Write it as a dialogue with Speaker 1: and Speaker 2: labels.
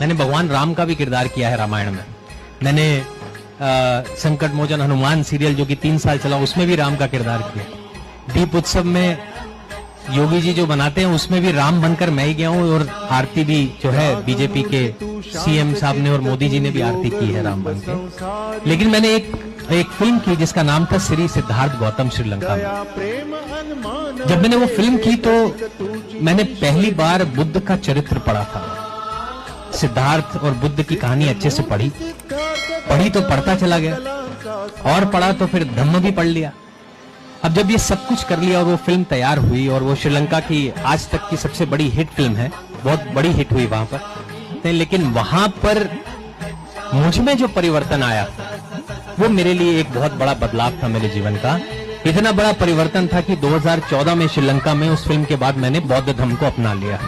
Speaker 1: मैंने भगवान राम का भी किरदार किया है रामायण में। मैंने संकट मोचन हनुमान सीरियल जो कि 3 साल चला, उसमें भी राम का किरदार किया। दीप उत्सव में योगी जी जो बनाते हैं उसमें भी राम बनकर मैं ही गया हूँ, और आरती भी जो है बीजेपी के सीएम साहब ने और मोदी जी ने भी आरती की है राम बन के। लेकिन मैंने एक फिल्म की जिसका नाम था श्री सिद्धार्थ गौतम श्रीलंका में। जब मैंने वो फिल्म की तो मैंने पहली बार बुद्ध का चरित्र पढ़ा था। सिद्धार्थ और बुद्ध की कहानी अच्छे से पढ़ी तो पढ़ता चला गया, और पढ़ा तो फिर धम्म भी पढ़ लिया। अब जब ये सब कुछ कर लिया और वो फिल्म तैयार हुई, और वो श्रीलंका की आज तक की सबसे बड़ी हिट फिल्म है, बहुत बड़ी हिट हुई वहां पर, लेकिन वहां पर मुझ में जो परिवर्तन आया वो मेरे लिए एक बहुत बड़ा बदलाव था मेरे जीवन का। इतना बड़ा परिवर्तन था कि 2014 में श्रीलंका में उस फिल्म के बाद मैंने बौद्ध धर्म को अपना लिया।